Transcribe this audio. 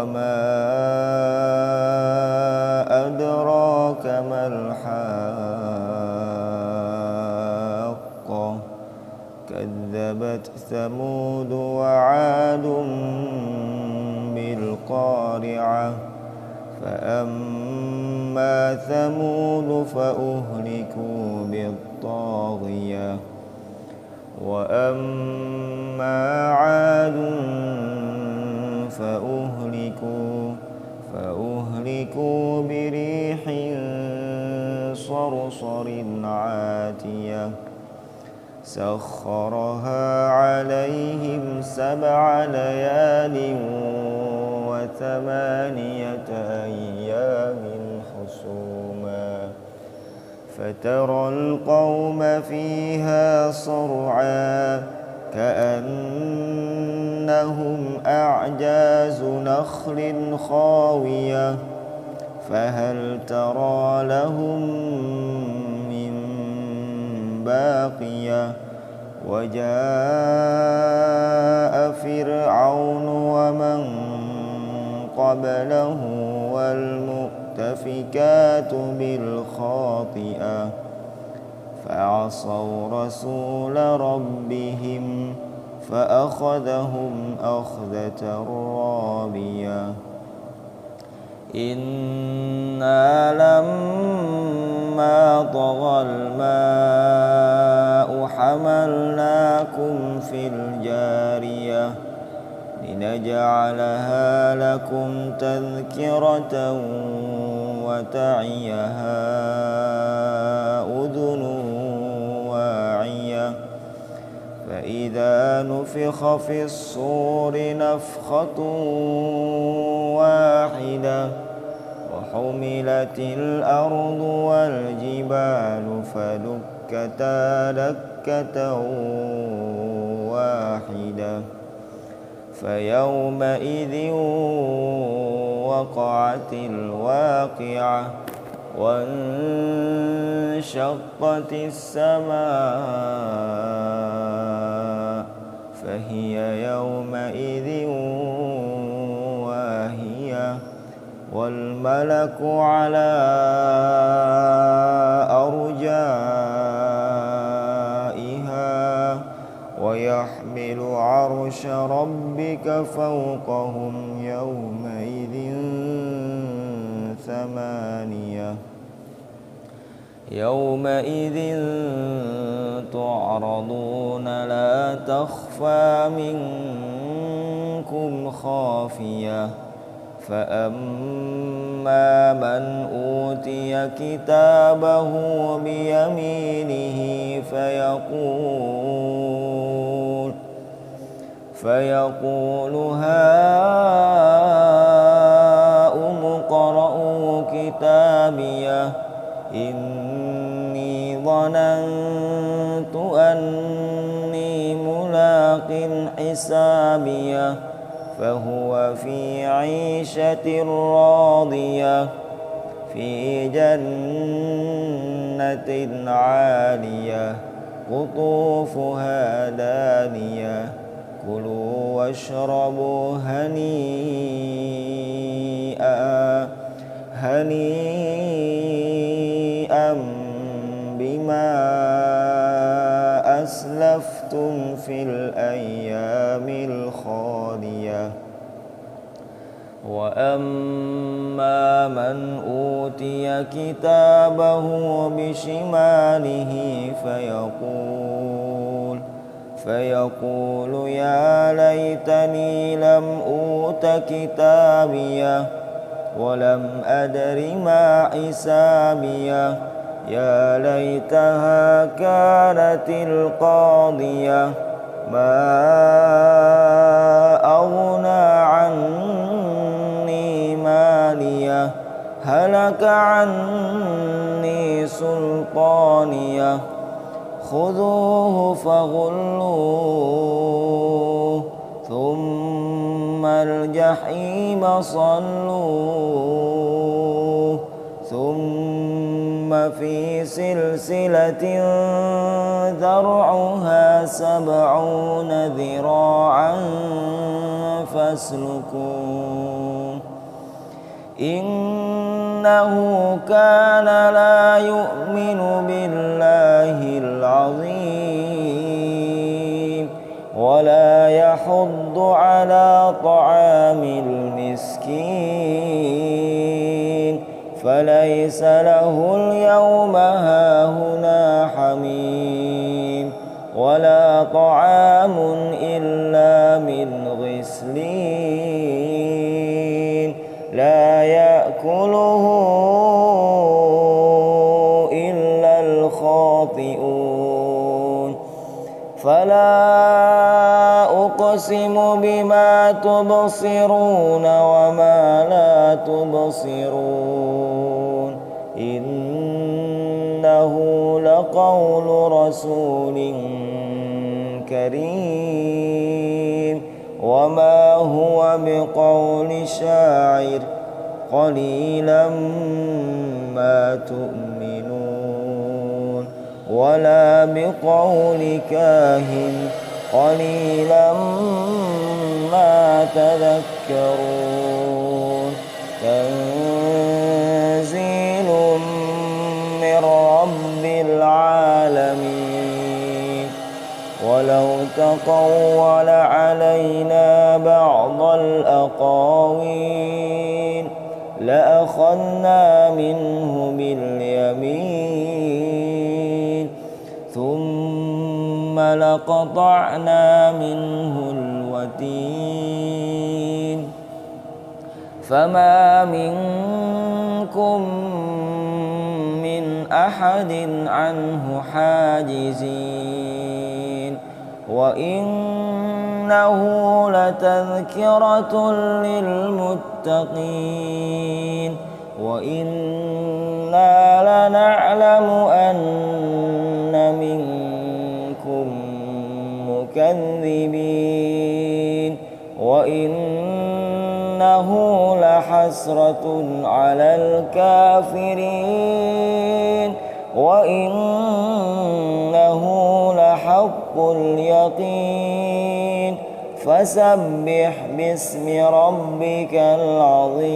وما أدراك ما الحاقة كذبت ثمود وعاد بالقارعة فأما ثمود فأهلكوا بالطاغية وأما عاد فأهلكوا بريح صرصر عاتية سخرها عليهم 7 ليال و8 أيام حسوما فترى القوم فيها صرعا كأنهم أعجاز نخل خاوية فهل ترى لهم من باقية وجاء فرعون ومن قبله والمؤتفكات بالخاطئة فعصوا رسول ربهم فأخذهم أخذة رابية إنا لما طغى الماء حملناكم في الجارية لنجعلها لكم تذكرة وتعيها أذن واعية فإذا نفخ في الصور نفخة واحدة وحملت الأرض والجبال فدكتا دكة واحدة فيومئذ وقعت الواقعة وانشقت السماء فهي يومئذ واهية والملك على أرجائها ويحمل عرش ربك فوقهم يومئذ 8 يومئذ تعرضون لا تخفى منكم خافية فأما من أوتي كتابه بيمينه فيقول هاؤم اقرءوا كتابيه إني ظننت أني ملاق حسابيه فهو في عيشة راضية في جنة عالية قطوفها دانية كلوا واشربوا هنيئا بما أسلفتم في الأيام الخالية وأما من أوتي كتابه بشماله فيقول يا ليتني لم أوت كتابيه ولم أدر ما حسابيه يا ليتها كانت القاضية ما أغنى عني ماليه هلك عني سلطانيه خذوه فغلوه ثم الجحيم صلوه ثم في سلسلة ذرعها 70 ذراعا فاسلكوه إنه كان لا يؤمن بالله العظيم ولا يحض على طعام المسكين فليس له اليوم هاهنا حميم ولا طعام إلا من غسلين لا يأكله إلا الخاطئون فلا أقسم بما تبصرون وما لا تبصرون إنه لقول رسول كريم وما هو بقول شاعر قليلا ما تؤمنون ولا بقول كاهن قليلا ما تذكرون تنزيل من رب العالمين ولو تقول علينا بعض الأقاويل لأخذنا منه باليمين ثم لقطعنا منه الوتين فما منكم من أحد عنه حاجزين وإنه لتذكرة للمتقين وإنا لنعلم أن منكم مكذبين وإنه لحسرة على الكافرين وإنه لحق اليقين فسبح باسم ربك العظيم.